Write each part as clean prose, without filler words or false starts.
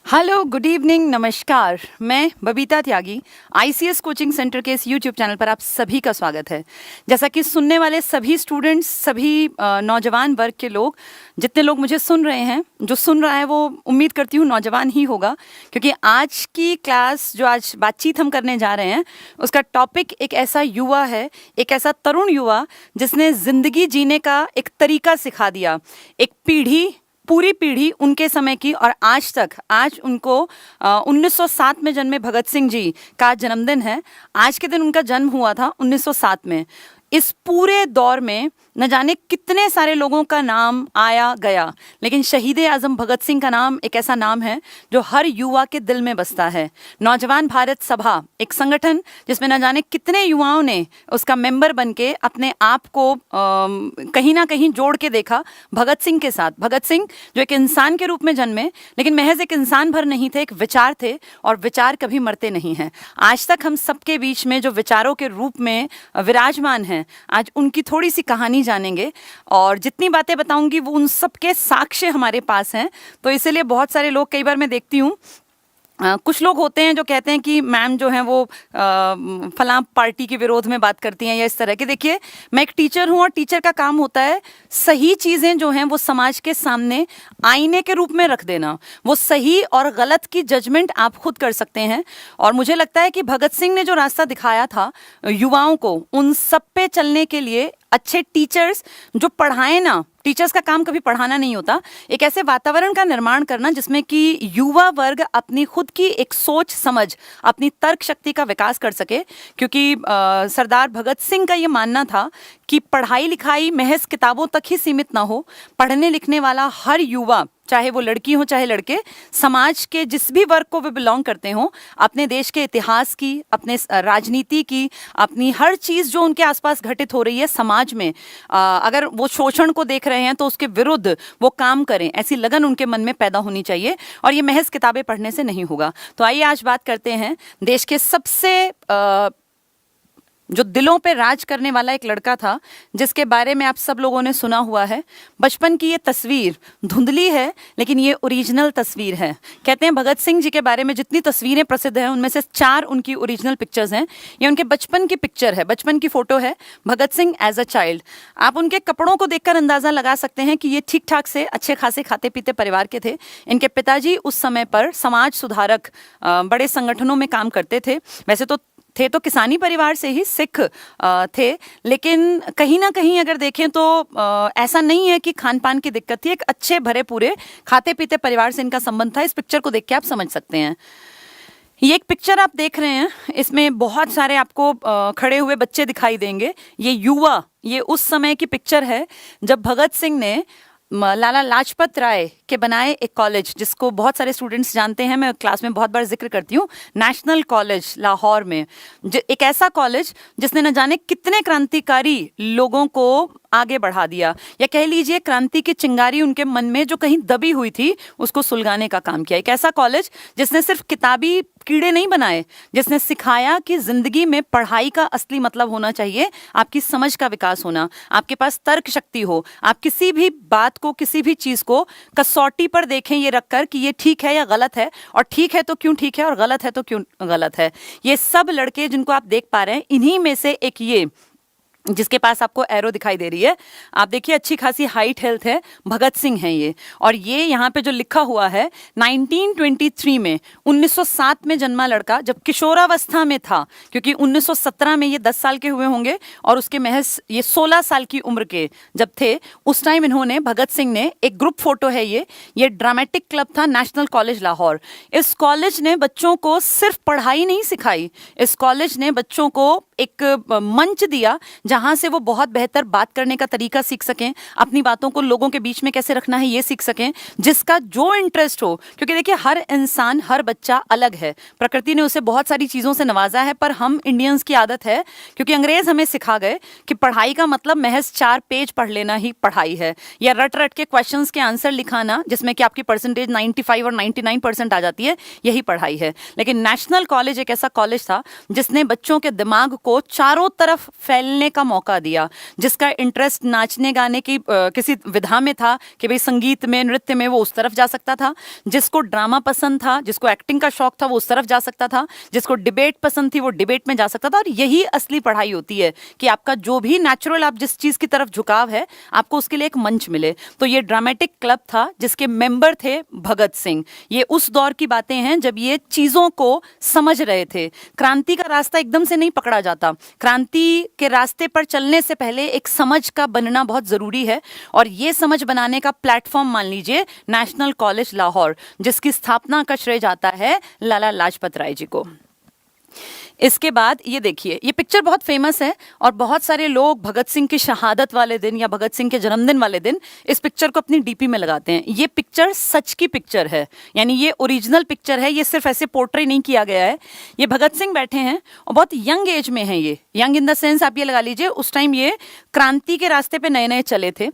Hello, good evening, नमस्कार। मैं बबीता त्यागी, ICS coaching centre के इस यूट्यूब चैनल पर आप सभी का स्वागत है। जैसा कि सुनने वाले सभी स्टूडेंट्स, सभी नौजवान वर्ग के लोग, जितने लोग मुझे सुन रहे हैं, जो सुन रहा है वो उम्मीद करती हूँ नौजवान ही होगा, क्योंकि आज की क्लास जो आज बातचीत हम करने जा रहे हैं उसका टॉपिक एक ऐसा युवा है, एक ऐसा तरुण युवा जिसने ज़िंदगी जीने का एक तरीका सिखा दिया। एक पीढ़ी, पूरी पीढ़ी उनके समय की, और आज उनको 1907 में जन्मे भगत सिंह जी का जन्मदिन है। आज के दिन उनका जन्म हुआ था 1907 में। इस पूरे दौर में न जाने कितने सारे लोगों का नाम आया गया, लेकिन शहीद आज़म भगत सिंह का नाम एक ऐसा नाम है जो हर युवा के दिल में बसता है। नौजवान भारत सभा एक संगठन जिसमें न जाने कितने युवाओं ने उसका मेंबर बनके अपने आप को कहीं ना कहीं जोड़ के देखा भगत सिंह के साथ। भगत सिंह जो एक इंसान के रूप में जन्मे, लेकिन महज एक इंसान भर नहीं थे, एक विचार थे, और विचार कभी मरते नहीं हैं। आज तक हम सबके बीच में जो विचारों के रूप में विराजमान हैं, आज उनकी थोड़ी सी कहानी जानेंगे, और जितनी बातें बताऊंगी वो उन सब के साक्ष्य हमारे पास हैं। तो इसीलिए बहुत सारे लोग, कई बार मैं देखती हूँ, कुछ लोग होते हैं जो कहते हैं कि मैम जो हैं वो फलां पार्टी के विरोध में बात करती हैं या इस तरह के। देखिए, मैं एक टीचर हूँ और टीचर का काम होता है सही चीज़ें जो हैं वो समाज के सामने आईने के रूप में रख देना। वो सही और गलत की जजमेंट आप खुद कर सकते हैं, और मुझे लगता है कि भगत सिंह ने जो रास्ता दिखाया था युवाओं को, उन सब पे चलने के लिए अच्छे टीचर्स जो पढ़ाएं ना, टीचर्स का काम कभी पढ़ाना नहीं होता, एक ऐसे वातावरण का निर्माण करना जिसमें कि युवा वर्ग अपनी खुद की एक सोच समझ, अपनी तर्क शक्ति का विकास कर सके। क्योंकि सरदार भगत सिंह का ये मानना था कि पढ़ाई लिखाई महज किताबों तक ही सीमित ना हो। पढ़ने लिखने वाला हर युवा, चाहे वो लड़की हो चाहे लड़के, समाज के जिस भी वर्ग को वे बिलोंग करते हों, अपने देश के इतिहास की, अपने राजनीति की, अपनी हर चीज़ जो उनके आसपास घटित हो रही है समाज में, अगर वो शोषण को देख रहे हैं तो उसके विरुद्ध वो काम करें, ऐसी लगन उनके मन में पैदा होनी चाहिए। और ये महज किताबें पढ़ने से नहीं होगा। तो आइए आज बात करते हैं देश के सबसे जो दिलों पे राज करने वाला एक लड़का था, जिसके बारे में आप सब लोगों ने सुना हुआ है। बचपन की ये तस्वीर धुंधली है, लेकिन ये ओरिजिनल तस्वीर है। कहते हैं भगत सिंह जी के बारे में जितनी तस्वीरें प्रसिद्ध हैं उनमें से 4 उनकी ओरिजिनल पिक्चर्स हैं। ये उनके बचपन की पिक्चर है, बचपन की फोटो है, Bhagat Singh as a child. आप उनके कपड़ों को देखकर अंदाजा लगा सकते हैं कि ये ठीक ठाक से अच्छे खासे खाते पीते परिवार के थे। इनके पिताजी उस समय पर समाज सुधारक बड़े संगठनों में काम करते थे। वैसे तो थे तो किसानी परिवार से ही, सिख थे, लेकिन कहीं ना कहीं अगर देखें तो ऐसा नहीं है कि खान पान की दिक्कत थी। एक अच्छे भरे पूरे खाते पीते परिवार से इनका संबंध था। इस पिक्चर को देख के आप समझ सकते हैं। ये एक पिक्चर आप देख रहे हैं, इसमें बहुत सारे आपको खड़े हुए बच्चे दिखाई देंगे। ये युवा, ये उस समय की पिक्चर है जब भगत सिंह ने लाला लाजपत राय के बनाए एक कॉलेज, जिसको बहुत सारे स्टूडेंट्स जानते हैं, मैं क्लास में बहुत बार जिक्र करती हूँ, नेशनल कॉलेज लाहौर में। एक ऐसा कॉलेज जिसने न जाने कितने क्रांतिकारी लोगों को आगे बढ़ा दिया, या कह लीजिए क्रांति की चिंगारी उनके मन में जो कहीं दबी हुई थी उसको सुलगाने का काम किया। एक ऐसा कॉलेज जिसने सिर्फ किताबी कीड़े नहीं बनाए, जिसने सिखाया कि जिंदगी में पढ़ाई का असली मतलब होना चाहिए आपकी समझ का विकास होना, आपके पास तर्क शक्ति हो, आप किसी भी बात को, किसी भी चीज को कसौटी पर देखें ये रखकर कि ये ठीक है या गलत है, और ठीक है तो क्यों ठीक है और गलत है तो क्यों गलत है। ये सब लड़के जिनको आप देख पा रहे हैं, इन्हीं में से एक ये जिसके पास आपको एरो दिखाई दे रही है, आप देखिए अच्छी खासी हाइट हेल्थ है, भगत सिंह हैं ये। और ये यहाँ पे जो लिखा हुआ है 1923 में, 1907 में जन्मा लड़का, जब किशोरावस्था में था, क्योंकि 1917 में ये 10 साल के हुए होंगे और उसके महज ये 16 साल की उम्र के जब थे, उस टाइम इन्होंने, भगत सिंह ने, एक ग्रुप फोटो है ये ड्रामेटिक क्लब था नेशनल कॉलेज लाहौर। इस कॉलेज ने बच्चों को सिर्फ पढ़ाई नहीं सिखाई, इस कॉलेज ने बच्चों को एक मंच दिया जहां से वो बहुत बेहतर बात करने का तरीका सीख सकें, अपनी बातों को लोगों के बीच में कैसे रखना है ये सीख सकें, जिसका जो इंटरेस्ट हो। क्योंकि देखिए, हर इंसान, हर बच्चा अलग है, प्रकृति ने उसे बहुत सारी चीज़ों से नवाजा है, पर हम इंडियंस की आदत है, क्योंकि अंग्रेज हमें सिखा गए कि पढ़ाई का मतलब महज 4 पेज पढ़ लेना ही पढ़ाई है, या रट रट के क्वेश्चंस के आंसर लिखाना जिसमें कि आपकी परसेंटेज 95 और 99% आ जाती है, यही पढ़ाई है। लेकिन नेशनल कॉलेज एक ऐसा कॉलेज था जिसने बच्चों के दिमाग को चारों तरफ फैलने का मौका दिया, जिसका इंटरेस्ट नाचने गाने की किसी विधा में था कि भाई संगीत में, नृत्य में, वो उस तरफ जा सकता था, जिसको ड्रामा पसंद था, जिसको एक्टिंग का शौक था, वो उस तरफ जा सकता था, जिसको डिबेट पसंद थी वो डिबेट में जा सकता था। और यही असली पढ़ाई होती है कि आपका जो भी नेचुरल, आप जिस चीज की तरफ झुकाव है, आपको उसके लिए एक मंच मिले। तो ये ड्रामेटिक क्लब था जिसके मेंबर थे भगत सिंह। ये उस दौर की बातें हैं जब ये चीजों को समझ रहे थे। क्रांति का रास्ता एकदम से नहीं पकड़ा जाता, क्रांति के रास्ते पर चलने से पहले एक समझ का बनना बहुत जरूरी है। और ये समझ बनाने का प्लेटफॉर्म मान लीजिए नेशनल कॉलेज लाहौर, जिसकी स्थापना का श्रेय जाता है लाला लाजपत राय जी को। इसके बाद ये देखिए, ये पिक्चर बहुत फेमस है और बहुत सारे लोग भगत सिंह की शहादत वाले दिन या भगत सिंह के जन्मदिन वाले दिन इस पिक्चर को अपनी डीपी में लगाते हैं। ये पिक्चर सच की पिक्चर है, यानी ये ओरिजिनल पिक्चर है, ये सिर्फ ऐसे पोर्ट्रे नहीं किया गया है। ये भगत सिंह बैठे हैं और बहुत यंग एज में हैं, ये यंग इन द सेंस आप ये लगा लीजिए उस टाइम ये क्रांति के रास्ते पे नए नए चले थे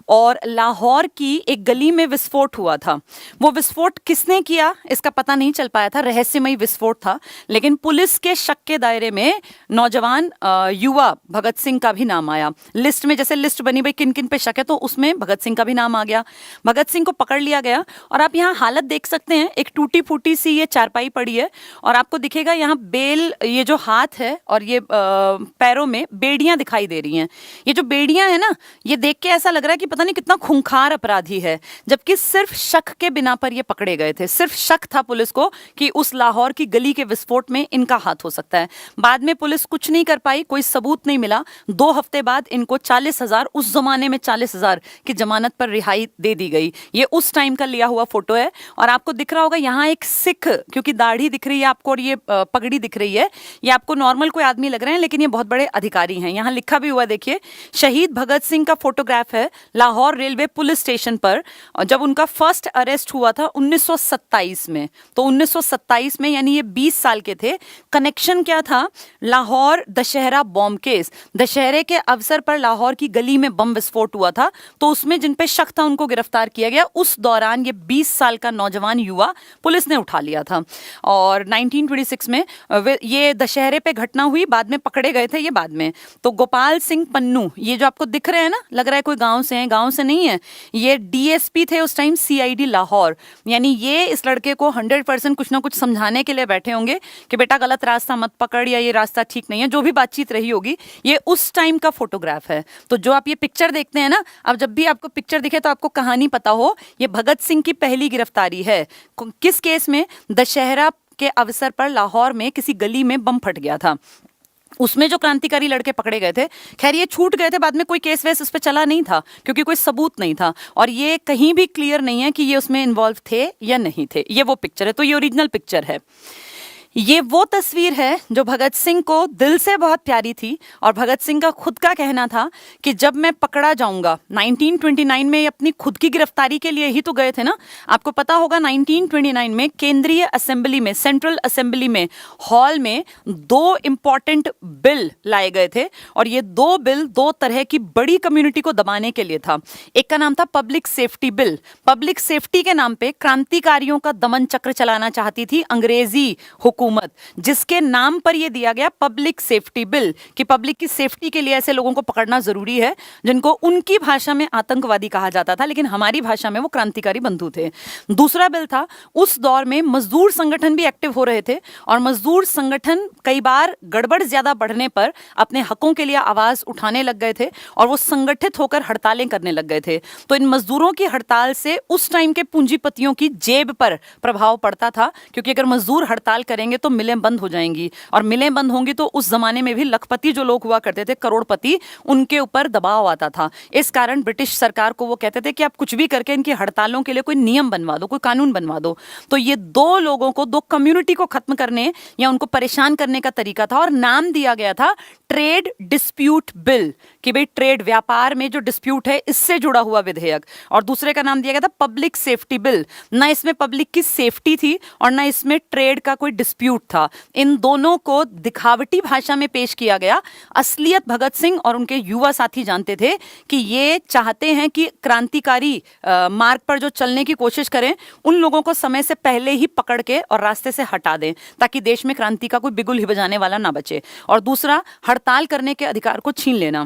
और लाहौर की एक गली में विस्फोट हुआ था। वो विस्फोट किसने किया इसका पता नहीं चल पाया था, रहस्यमयी विस्फोट था। लेकिन पुलिस के शक के दायरे में नौजवान युवा भगत सिंह का भी नाम आया। लिस्ट में जैसे लिस्ट बनी भाई किन किन पे शक है, तो उसमें भगत सिंह का भी नाम आ गया। भगत सिंह को पकड़ लिया गया और आप यहाँ हालत देख सकते हैं, एक टूटी फूटी सी ये चारपाई पड़ी है और आपको दिखेगा यहाँ बेल, ये जो हाथ है और ये पैरों में बेड़ियां दिखाई दे रही हैं। ये जो बेड़ियां है ना, ये देख के ऐसा लग रहा है कि पता नहीं कितना खूंखार अपराधी है, जबकि सिर्फ शक के बिना पर ये पकड़े गए थे। सिर्फ शक था पुलिस को कि उस लाहौर की गली के विस्फोट में इनका हाथ हो सकता है। बाद में पुलिस कुछ नहीं कर पाई, कोई सबूत नहीं मिला। 2 हफ्ते बाद इनको 40,000, उस जमाने में 40,000 की जमानत पर रिहाई दे दी गई। ये उस टाइम का लिया हुआ फोटो है और आपको दिख रहा होगा यहाँ एक सिख, क्योंकि दाढ़ी दिख रही है आपको और ये पगड़ी दिख रही है, ये आपको नॉर्मल कोई आदमी लग रहे हैं लेकिन ये बहुत बड़े अधिकारी हैं। यहाँ लिखा भी हुआ देखिए, शहीद भगत सिंह का फोटोग्राफ है लाहौर रेलवे पुलिस स्टेशन पर जब उनका फर्स्ट अरेस्ट हुआ था 1927 में। तो 1927 में यानी ये 20 साल के थे। कनेक्शन क्या था? लाहौर दशहरा बॉम्ब केस, दशहरे के अवसर पर लाहौर की गली में बम विस्फोट हुआ था, तो उसमें जिन पे शक था उनको गिरफ्तार किया गया। उस दौरान ये 20 साल का नौजवान युवा पुलिस ने उठा लिया था और 1926 में ये दशहरे पे घटना हुई, बाद में पकड़े गए थे ये बाद में। तो गोपाल सिंह पन्नू, ये जो आपको दिख रहे हैं ना, लग रहा है कोई गांव से हैं, गांव से नहीं है, ये डीएसपी थे उस टाइम सीआईडी लाहौर। यानी ये इस लड़के को 100% कुछ ना कुछ समझाने के लिए बैठे होंगे कि बेटा गलत रास्ता मत पकड़ या ये रास्ता ठीक नहीं है, जो भी बातचीत रही होगी। ये उस टाइम का फोटोग्राफ है। तो जो आप ये पिक्चर देखते हैं ना, अब जब भी आपको पिक्चर दिखे तो आपको कहानी पता हो, ये भगत सिंह की पहली गिरफ्तारी है। किस केस में? दशहरा के अवसर पर लाहौर में किसी गली में बम फट गया था, उसमें जो क्रांतिकारी लड़के पकड़े गए थे। खैर ये छूट गए थे, बाद में कोई केस वेस उस पर चला नहीं था क्योंकि कोई सबूत नहीं था और ये कहीं भी क्लियर नहीं है कि ये उसमें इन्वॉल्व थे या नहीं थे। ये वो पिक्चर है, तो ये ओरिजिनल पिक्चर है। ये वो तस्वीर है जो भगत सिंह को दिल से बहुत प्यारी थी और भगत सिंह का खुद का कहना था कि जब मैं पकड़ा जाऊंगा, 1929 में ये अपनी खुद की गिरफ्तारी के लिए ही तो गए थे ना। आपको पता होगा 1929 में केंद्रीय असेंबली में, सेंट्रल असेंबली में, हॉल में 2 इंपॉर्टेंट बिल लाए गए थे और ये 2 बिल 2 तरह की बड़ी कम्युनिटी को दबाने के लिए था। एक का नाम था public safety bill. Public safety के नाम पे क्रांतिकारियों का दमन चक्र चलाना चाहती थी अंग्रेजी हुकूमत, जिसके नाम पर यह दिया गया पब्लिक सेफ्टी बिल कि पब्लिक की सेफ्टी के लिए ऐसे लोगों को पकड़ना जरूरी है जिनको उनकी भाषा में आतंकवादी कहा जाता था, लेकिन हमारी भाषा में वो क्रांतिकारी बंधु थे। दूसरा बिल था, उस दौर में मजदूर संगठन भी एक्टिव हो रहे थे और मजदूर संगठन कई बार गड़बड़ ज्यादा बढ़ने पर अपने हकों के लिए आवाज उठाने लग गए थे और वो संगठित होकर हड़तालें करने लग गए थे। तो इन मजदूरों की हड़ताल से उस टाइम के पूंजीपतियों की जेब पर प्रभाव पड़ता था, क्योंकि अगर मजदूर हड़ताल करेंगे तो मिलें बंद हो जाएंगी और मिलें बंद होंगी तो उस जमाने में भी लखपति जो लोग हुआ करते थे, करोड़पति, उनके ऊपर दबाव आता था। इस कारण ब्रिटिश सरकार को वो कहते थे कि आप कुछ भी करके इनकी हड़तालों के लिए कोई नियम बनवा दो, कोई कानून बनवा दो। तो ये 2 लोगों को, 2 कम्युनिटी को खत्म करने या उनको परेशान करने का तरीका था और नाम दिया गया था ट्रेड डिस्प्यूट बिल कि भाई ट्रेड व्यापार में जो डिस्प्यूट है इससे जुड़ा हुआ विधेयक, और दूसरे का नाम दिया गया था पब्लिक सेफ्टी बिल। ना इसमें पब्लिक की सेफ्टी थी और ना इसमें ट्रेड का कोई डिस्प्यूट था। इन दोनों को दिखावटी भाषा में पेश किया गया। असलियत भगत सिंह और उनके युवा साथी जानते थे कि ये चाहते हैं कि क्रांतिकारी मार्ग पर जो चलने की कोशिश करें उन लोगों को समय से पहले ही पकड़ के और रास्ते से हटा दें, ताकि देश में क्रांति का कोई बिगुल ही बजाने वाला ना बचे। और दूसरा, हड़ताल करने के अधिकार को छीन लेना।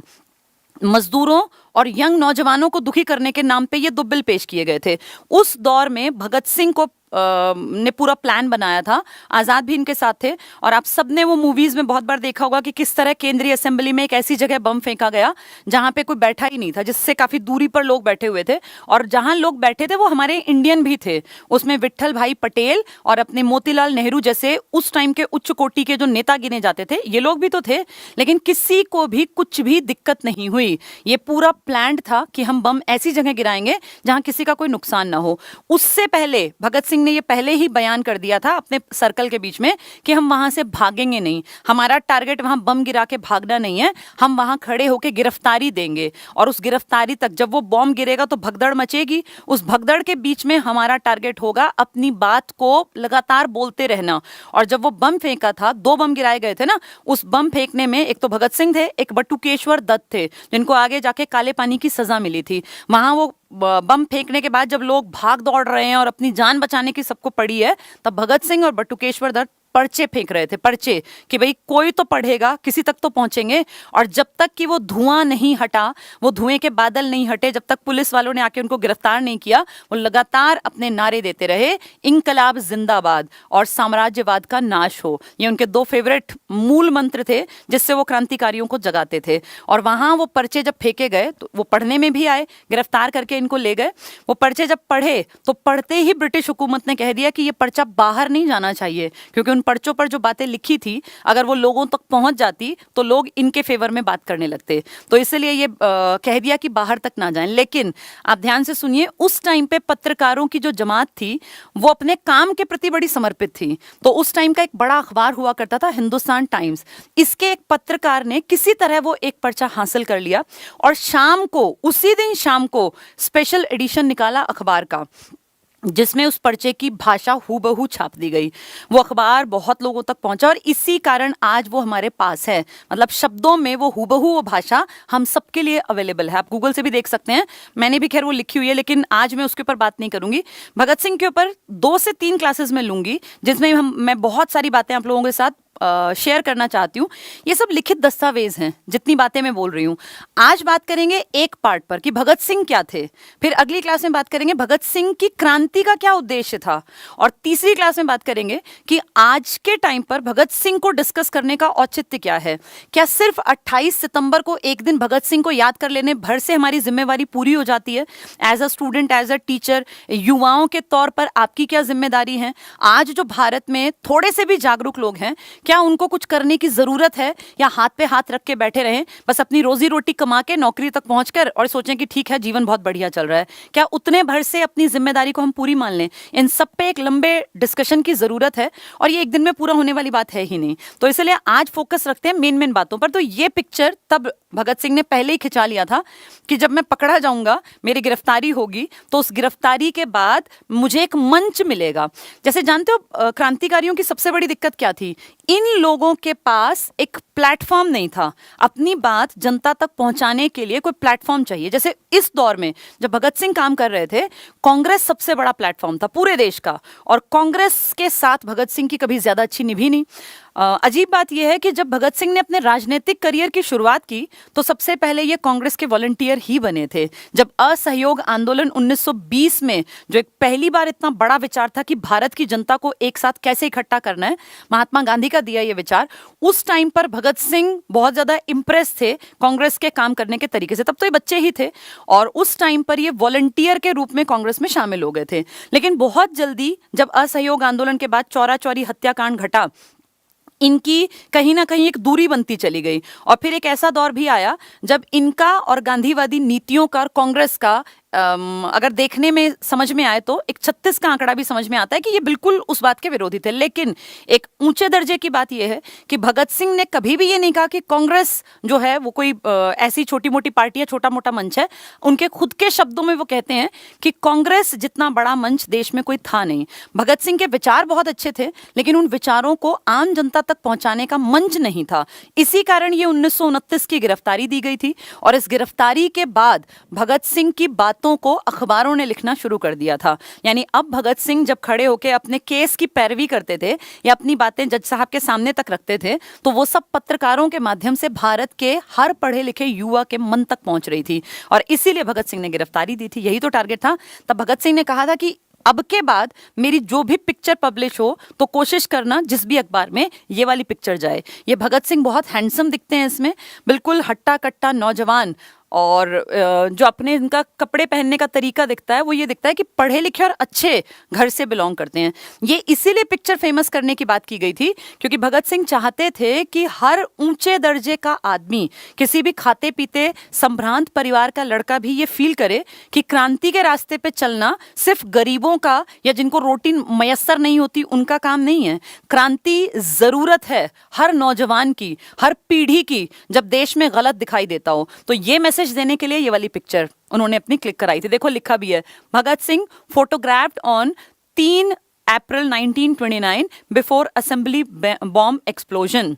मजदूरों और यंग नौजवानों को दुखी करने के नाम पे ये दो बिल पेश किए गए थे। उस दौर में भगत सिंह को ने पूरा प्लान बनाया था। आज़ाद भी इनके साथ थे, और आप सबने वो मूवीज में बहुत बार देखा होगा कि किस तरह केंद्रीय असेंबली में एक ऐसी जगह बम फेंका गया जहां पे कोई बैठा ही नहीं था, जिससे काफी दूरी पर लोग बैठे हुए थे, और जहां लोग बैठे थे वो हमारे इंडियन भी थे। उसमें विट्ठल भाई पटेल और अपने मोतीलाल नेहरू जैसे उस टाइम के उच्च कोटि के जो नेता गिने जाते थे, ये लोग भी तो थे। लेकिन किसी को भी कुछ भी दिक्कत नहीं हुई। ये पूरा प्लान्ड था कि हम बम ऐसी जगह गिराएंगे जहां किसी का कोई नुकसान ना हो। उससे पहले भगत सिंह ने ये पहले ही बयान कर दिया था अपने सर्कल के बीच में कि हम वहां से भागेंगे नहीं, हमारा टारगेट वहां बम गिरा के भागना नहीं है, हम वहां खड़े होकर गिरफ्तारी देंगे, और उस गिरफ्तारी तक जब वो बम गिरेगा तो भगदड़ मचेगी, उस भगदड़ के बीच में हमारा टारगेट होगा अपनी बात को लगातार बोलते रहना। और जब वो बम फेंका था, 2 बम गिराए गए थे ना, उस बम फेंकने में एक तो भगत सिंह थे, एक बटुकेश्वर दत्त थे, जिनको आगे जाके काले पानी की सजा मिली थी। वहां वो बम फेंकने के बाद जब लोग भाग दौड़ रहे हैं और अपनी जान बचाने की सबको पड़ी है, तब भगत सिंह और बटुकेश्वर दत्त पर्चे फेंक रहे थे, पर्चे, कि भाई कोई तो पढ़ेगा, किसी तक तो पहुंचेंगे। और जब तक कि वो धुआं नहीं हटा, वो धुएं के बादल नहीं हटे, जब तक पुलिस वालों ने आके उनको गिरफ्तार नहीं किया, वो लगातार अपने नारे देते रहे, इंकलाब जिंदाबाद और साम्राज्यवाद का नाश हो। ये उनके 2 फेवरेट मूल मंत्र थे जिससे वो क्रांतिकारियों को जगाते थे। और वहां वो पर्चे जब फेंके गए तो वो पढ़ने में भी आए, गिरफ्तार करके इनको ले गए। वो पर्चे जब पढ़े तो पढ़ते ही ब्रिटिश हुकूमत ने कह दिया कि ये पर्चा बाहर नहीं जाना चाहिए, क्योंकि उन पर्चों पर जो बातें लिखी थी अगर वो लोगों तक पहुंच जाती तो लोग इनके फेवर में बात करने लगते। तो इसलिए ये कह दिया कि बाहर तक ना जाएं। लेकिन आप ध्यान से सुनिए, उस टाइम पे पत्रकारों की जो जमात थी वो अपने काम के प्रति बड़ी समर्पित थी। तो उस टाइम का एक बड़ा अखबार हुआ करता था, हिंदुस्तान टाइम्स। इसके एक पत्रकार ने किसी तरह वो एक पर्चा हासिल कर लिया, और शाम को, उसी दिन शाम को स्पेशल एडिशन निकाला अखबार का, जिसमें उस पर्चे की भाषा हूबहू छाप दी गई। वो अखबार बहुत लोगों तक पहुंचा, और इसी कारण आज वो हमारे पास है। मतलब शब्दों में वो हूबहू वो भाषा हम सबके लिए अवेलेबल है। आप गूगल से भी देख सकते हैं, मैंने भी खैर वो लिखी हुई है, लेकिन आज मैं उसके ऊपर बात नहीं करूंगी। भगत सिंह के ऊपर 2 से 3 क्लासेस में लूंगी, जिसमें मैं बहुत सारी बातें आप लोगों के साथ शेयर करना चाहती हूँ। ये सब लिखित दस्तावेज हैं, जितनी बातें मैं बोल रही हूँ। आज बात करेंगे एक पार्ट पर कि भगत सिंह क्या थे, फिर अगली क्लास में बात करेंगे भगत सिंह की क्रांति का क्या उद्देश्य था, और तीसरी क्लास में बात करेंगे कि आज के टाइम पर भगत सिंह को डिस्कस करने का औचित्य क्या है। क्या सिर्फ 28 सितंबर को एक दिन भगत सिंह को याद कर लेने भर से हमारी जिम्मेवारी पूरी हो जाती है? As a student, as a teacher, युवाओं के तौर पर आपकी क्या जिम्मेदारी है? आज जो भारत में थोड़े से भी जागरूक लोग हैं, क्या उनको कुछ करने की जरूरत है, या हाथ पे हाथ रख के बैठे रहें, बस अपनी रोजी रोटी कमा के नौकरी तक पहुंचकर और सोचें कि ठीक है जीवन बहुत बढ़िया चल रहा है? क्या उतने भर से अपनी जिम्मेदारी को हम पूरी मान लें? इन सब पे एक लंबे डिस्कशन की जरूरत है, और ये एक दिन में पूरा होने वाली बात है ही नहीं। तो इसलिए आज फोकस रखते हैं मेन बातों पर। तो ये पिक्चर तब भगत सिंह ने पहले ही खिंचा लिया था कि जब मैं पकड़ा जाऊंगा, मेरी गिरफ्तारी होगी, तो उस गिरफ्तारी के बाद मुझे एक मंच मिलेगा। जैसे जानते हो क्रांतिकारियों की सबसे बड़ी दिक्कत क्या थी? इन लोगों के पास एक प्लेटफॉर्म नहीं था। अपनी बात जनता तक पहुंचाने के लिए कोई प्लेटफॉर्म चाहिए। जैसे इस दौर में जब भगत सिंह काम कर रहे थे, कांग्रेस सबसे बड़ा प्लेटफॉर्म था पूरे देश का, और कांग्रेस के साथ भगत सिंह की कभी ज्यादा अच्छी निभी नहीं। अजीब बात यह है कि जब भगत सिंह ने अपने राजनीतिक करियर की शुरुआत की तो सबसे पहले ये कांग्रेस के वॉलंटियर ही बने थे। जब असहयोग आंदोलन 1920 में, जो एक पहली बार इतना बड़ा विचार था कि भारत की जनता को एक साथ कैसे इकट्ठा करना है, महात्मा गांधी का दिया ये विचार, उस टाइम पर भगत सिंह बहुत ज्यादा इंप्रेस थे कांग्रेस के काम करने के तरीके से। तब तो ये बच्चे ही थे, और उस टाइम पर ये वॉलंटियर के रूप में कांग्रेस में शामिल हो गए थे। लेकिन बहुत जल्दी जब असहयोग आंदोलन के बाद चौरा चौरी हत्याकांड घटा, इनकी कहीं ना कहीं एक दूरी बनती चली गई। और फिर एक ऐसा दौर भी आया जब इनका और गांधीवादी नीतियों का और कांग्रेस का अगर देखने में समझ में आए तो एक 36 का आंकड़ा भी समझ में आता है कि ये बिल्कुल उस बात के विरोधी थे। लेकिन एक ऊंचे दर्जे की बात यह है कि भगत सिंह ने कभी भी ये नहीं कहा कि कांग्रेस जो है वो कोई ऐसी छोटी मोटी पार्टी है, छोटा मोटा मंच है। उनके खुद के शब्दों में वो कहते हैं कि कांग्रेस जितना बड़ा मंच देश में कोई था नहीं। भगत सिंह के विचार बहुत अच्छे थे, लेकिन उन विचारों को आम जनता तक पहुंचाने का मंच नहीं था। इसी कारण ये 1929 की गिरफ्तारी दी गई थी, और इस गिरफ्तारी के बाद भगत सिंह की बातों को अखबारों ने लिखना शुरू कर दिया था। यानी अब भगत सिंह जब खड़े होकर अपने केस की पैरवी करते थे या अपनी बातें जज साहब के सामने तक रखते थे, तो वो सब पत्रकारों के माध्यम से भारत के हर पढ़े लिखे युवा के मन तक पहुंच रही थी, और इसीलिए भगत सिंह ने गिरफ्तारी दी थी। यही तो टारगेट था। तब भगत सिंह ने कहा था कि अब के बाद मेरी जो भी पिक्चर पब्लिश हो तो कोशिश करना जिस भी अखबार में ये वाली पिक्चर जाए। ये भगत सिंह बहुत हैंडसम दिखते हैं इसमें, बिल्कुल हट्टा कट्टा नौजवान, और जो अपने इनका कपड़े पहनने का तरीका दिखता है वो ये दिखता है कि पढ़े लिखे और अच्छे घर से बिलोंग करते हैं। ये इसीलिए पिक्चर फेमस करने की बात की गई थी क्योंकि भगत सिंह चाहते थे कि हर ऊंचे दर्जे का आदमी, किसी भी खाते पीते संभ्रांत परिवार का लड़का भी ये फील करे कि क्रांति के रास्ते पे चलना सिर्फ गरीबों का या जिनको रोटी मयसर नहीं होती उनका काम नहीं है। क्रांति जरूरत है हर नौजवान की, हर पीढ़ी की, जब देश में गलत दिखाई देता हो। तो ये मैसेज देने के लिए ये वाली पिक्चर उन्होंने अपनी क्लिक कराई थी। देखो लिखा भी है, Bhagat Singh photographed on 3 April 1929 before assembly bomb explosion.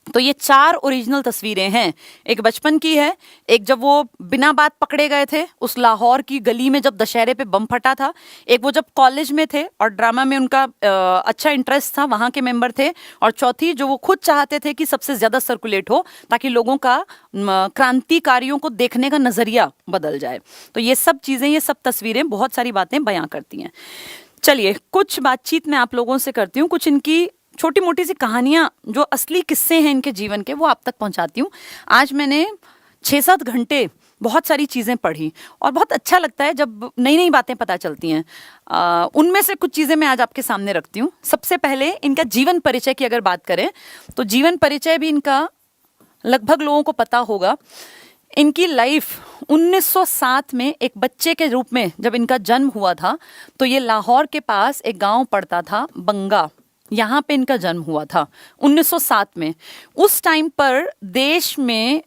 तो ये 4 ओरिजिनल तस्वीरें हैं। एक बचपन की है, एक जब वो बिना बात पकड़े गए थे उस लाहौर की गली में जब दशहरे पे बम फटा था, एक वो जब कॉलेज में थे और ड्रामा में उनका अच्छा इंटरेस्ट था, वहाँ के मेंबर थे, और चौथी जो वो खुद चाहते थे कि सबसे ज़्यादा सर्कुलेट हो ताकि लोगों का क्रांतिकारियों को देखने का नज़रिया बदल जाए। तो ये सब चीज़ें, ये सब तस्वीरें बहुत सारी बातें बयां करती हैं। चलिए कुछ बातचीत मैं आप लोगों से करती हूँ, कुछ इनकी छोटी मोटी सी कहानियां जो असली किस्से हैं इनके जीवन के वो आप तक पहुंचाती हूँ। आज मैंने 6-7 घंटे बहुत सारी चीज़ें पढ़ी और बहुत अच्छा लगता है जब नई नई बातें पता चलती हैं। उनमें से कुछ चीज़ें मैं आज आपके सामने रखती हूँ। सबसे पहले इनका जीवन परिचय की अगर बात करें तो जीवन परिचय भी इनका लगभग लोगों को पता होगा। इनकी लाइफ 1907 में एक बच्चे के रूप में जब इनका जन्म हुआ था तो ये लाहौर के पास एक गांव पड़ता था बंगा, यहाँ पे इनका जन्म हुआ था 1907 में। उस टाइम पर देश में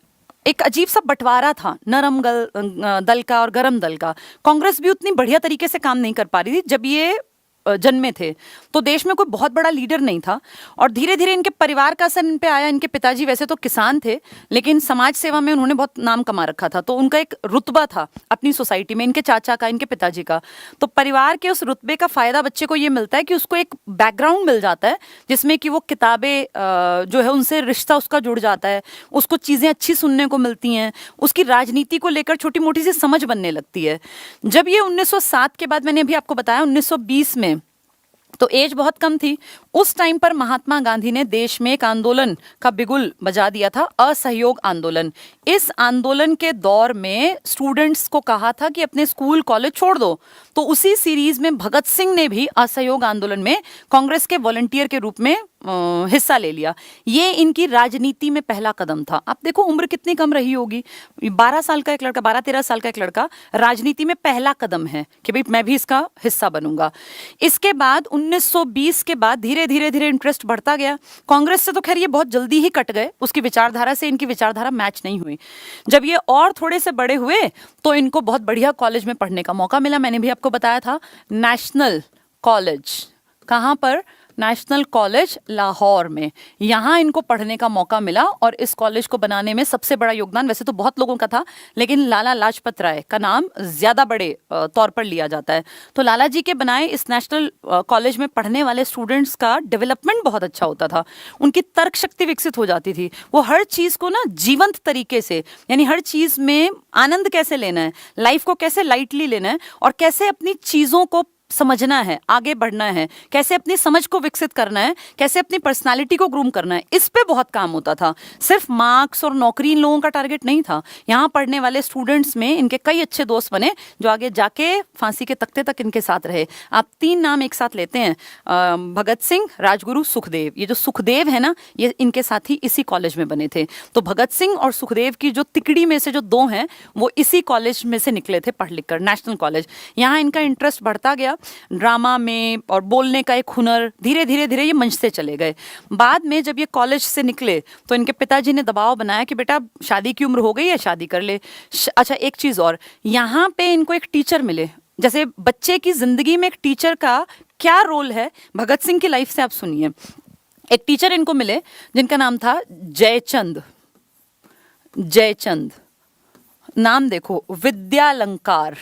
एक अजीब सा बंटवारा था, नरम दल का और गरम दल का। कांग्रेस भी उतनी बढ़िया तरीके से काम नहीं कर पा रही थी जब ये जन्मे थे, तो देश में कोई बहुत बड़ा लीडर नहीं था, और धीरे धीरे इनके परिवार का असर इन पे आया। इनके पिताजी वैसे तो किसान थे लेकिन समाज सेवा में उन्होंने बहुत नाम कमा रखा था, तो उनका एक रुतबा था अपनी सोसाइटी में, इनके चाचा का, इनके पिताजी का। तो परिवार के उस रुतबे का फायदा बच्चे को ये मिलता है कि उसको एक बैकग्राउंड मिल जाता है जिसमें कि वो किताबें जो है उनसे रिश्ता उसका जुड़ जाता है, उसको चीज़ें अच्छी सुनने को मिलती हैं, उसकी राजनीति को लेकर छोटी मोटी सी समझ बनने लगती है। जब ये 1907 के बाद, मैंने अभी आपको बताया 1920 में, तो एज बहुत कम थी। उस टाइम पर महात्मा गांधी ने देश में एक आंदोलन का बिगुल बजा दिया था, असहयोग आंदोलन। इस आंदोलन के दौर में स्टूडेंट्स को कहा था कि अपने स्कूल कॉलेज छोड़ दो, तो उसी सीरीज में भगत सिंह ने भी असहयोग आंदोलन में कांग्रेस के वॉलंटियर के रूप में हिस्सा ले लिया। ये इनकी राजनीति में पहला कदम था। आप देखो उम्र कितनी कम रही होगी, 12 साल का एक लड़का, 12-13 साल का एक लड़का राजनीति में पहला कदम है कि भाई मैं भी इसका हिस्सा बनूंगा। इसके बाद 1920 के बाद धीरे धीरे धीरे इंटरेस्ट बढ़ता गया। कांग्रेस से तो खैर ये बहुत जल्दी ही कट गए, उसकी विचारधारा से इनकी विचारधारा मैच नहीं हुई। जब ये और थोड़े से बड़े हुए तो इनको बहुत बढ़िया कॉलेज में पढ़ने का मौका मिला। मैंने भी आपको बताया था, नेशनल कॉलेज, कहाँ पर? नेशनल कॉलेज लाहौर में, यहाँ इनको पढ़ने का मौका मिला। और इस कॉलेज को बनाने में सबसे बड़ा योगदान वैसे तो बहुत लोगों का था, लेकिन लाला लाजपत राय का नाम ज़्यादा बड़े तौर पर लिया जाता है। तो लाला जी के बनाए इस नेशनल कॉलेज में पढ़ने वाले स्टूडेंट्स का डेवलपमेंट बहुत अच्छा होता था, उनकी तर्क शक्ति विकसित हो जाती थी। वो हर चीज़ को ना जीवंत तरीके से, यानी हर चीज़ में आनंद कैसे लेना है, लाइफ को कैसे लाइटली लेना है और कैसे अपनी चीज़ों को समझना है, आगे बढ़ना है, कैसे अपनी समझ को विकसित करना है, कैसे अपनी पर्सनालिटी को ग्रूम करना है, इस पे बहुत काम होता था। सिर्फ मार्क्स और नौकरी इन लोगों का टारगेट नहीं था। यहाँ पढ़ने वाले स्टूडेंट्स में इनके कई अच्छे दोस्त बने जो आगे जाके फांसी के तख्ते तक इनके साथ रहे। आप 3 नाम एक साथ लेते हैं, भगत सिंह, राजगुरु, सुखदेव। ये जो सुखदेव है ना, ये इनके साथ ही इसी कॉलेज में बने थे। तो भगत सिंह और सुखदेव की जो तिकड़ी में से जो 2 हैं वो इसी कॉलेज में से निकले थे पढ़ लिख कर, नेशनल कॉलेज। यहाँ इनका इंटरेस्ट बढ़ता गया ड्रामा में और बोलने का एक हुनर, धीरे धीरे धीरे ये मंचते चले गए। बाद में जब ये कॉलेज से निकले तो इनके पिताजी ने दबाव बनाया कि बेटा शादी की उम्र हो गई है, शादी कर ले। अच्छा, एक चीज़ और, यहाँ पे इनको एक टीचर मिले। जैसे बच्चे की जिंदगी में एक टीचर का क्या रोल है, भगत सिंह की लाइफ से आप सुनिए। एक टीचर इनको मिले जिनका नाम था जयचंद। जयचंद नाम देखो, विद्यालंकार,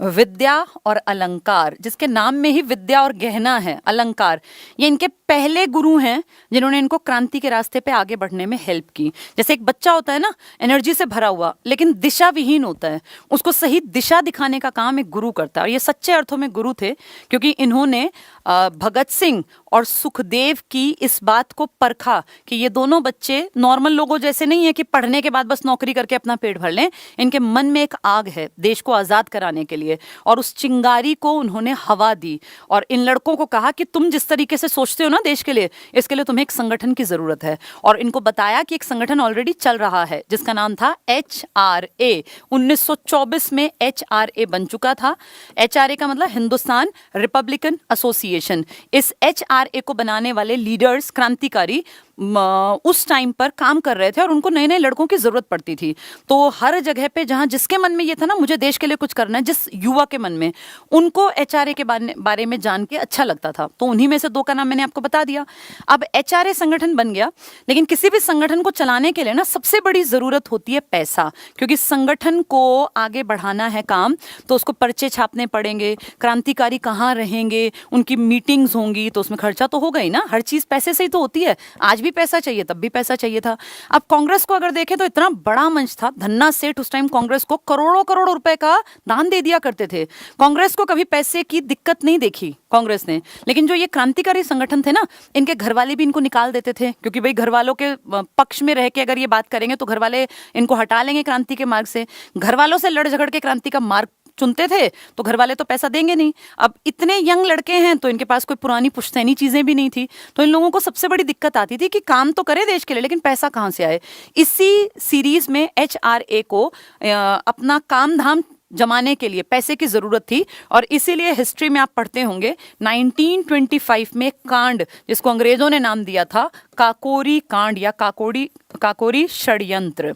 विद्या और अलंकार, जिसके नाम में ही विद्या और गहना है, अलंकार। ये इनके पहले गुरु हैं जिन्होंने इनको क्रांति के रास्ते पे आगे बढ़ने में हेल्प की। जैसे एक बच्चा होता है ना, एनर्जी से भरा हुआ लेकिन दिशा विहीन होता है, उसको सही दिशा दिखाने का काम एक गुरु करता है। और ये सच्चे अर्थों में गुरु थे, क्योंकि इन्होंने भगत सिंह और सुखदेव की इस बात को परखा कि ये दोनों बच्चे नॉर्मल लोगों जैसे नहीं है कि पढ़ने के बाद बस नौकरी करके अपना पेट भर लें। इनके मन में एक आग है देश को आज़ाद कराने के लिए, और उस चिंगारी को उन्होंने हवा दी और इन लड़कों को कहा कि तुम जिस तरीके से सोचते हो ना देश के लिए, इसके लिए तुम्हें एक संगठन की जरूरत है। और इनको बताया कि एक संगठन ऑलरेडी चल रहा है जिसका नाम था HRA। 1924 में HRA बन चुका था। HRA का मतलब हिंदुस्तान रिपब्लिकन एसोसिएशन। इस HRA को बनाने वाले लीडर्स, क्रांतिकारी, उस टाइम पर काम कर रहे थे और उनको नए नए लड़कों की जरूरत पड़ती थी। तो हर जगह पे जहां जिसके मन में ये था ना मुझे देश के लिए कुछ करना है, जिस युवा के मन में, उनको HRA के बारे में जान के अच्छा लगता था। तो उन्हीं में से 2 का नाम मैंने आपको बता दिया। अब HRA संगठन बन गया, लेकिन किसी भी संगठन को चलाने के लिए ना सबसे बड़ी जरूरत होती है पैसा, क्योंकि संगठन को आगे बढ़ाना है काम, तो उसको पर्चे छापने पड़ेंगे, क्रांतिकारी कहाँ रहेंगे, उनकी मीटिंग्स होंगी, तो उसमें खर्चा तो होगा ही ना। हर चीज पैसे से ही तो होती है। आज भी पैसा चाहिए, तब भी पैसा चाहिए था। अब कांग्रेस को अगर देखें तो इतना बड़ा मंच था, धन्ना सेठ उस टाइम कांग्रेस को करोड़ों करोड़ रुपए का दान दे दिया करते थे। कांग्रेस को कभी पैसे की दिक्कत नहीं देखी कांग्रेस ने। लेकिन जो ये क्रांतिकारी संगठन थे ना, इनके घर वाले भी इनको निकाल देते थे, क्योंकि भाई घर वालों के पक्ष में रह के अगर ये बात करेंगे तो घर वाले इनको हटा लेंगे क्रांति के मार्ग से। घर वालों से लड़ झगड़ के क्रांति का मार्ग चुनते थे तो घर वाले तो पैसा देंगे नहीं। अब इतने यंग लड़के हैं तो इनके पास कोई पुरानी पुश्तैनी चीजें भी नहीं थी, तो इन लोगों को सबसे बड़ी दिक्कत आती थी कि काम तो करे देश के लिए, लेकिन पैसा कहाँ से आए। इसी सीरीज में HRA को अपना काम धाम जमाने के लिए पैसे की जरूरत थी, और इसीलिए हिस्ट्री में आप पढ़ते होंगे 1925 में कांड, जिसको अंग्रेजों ने नाम दिया था काकोरी कांड या काकोरी षड्यंत्र।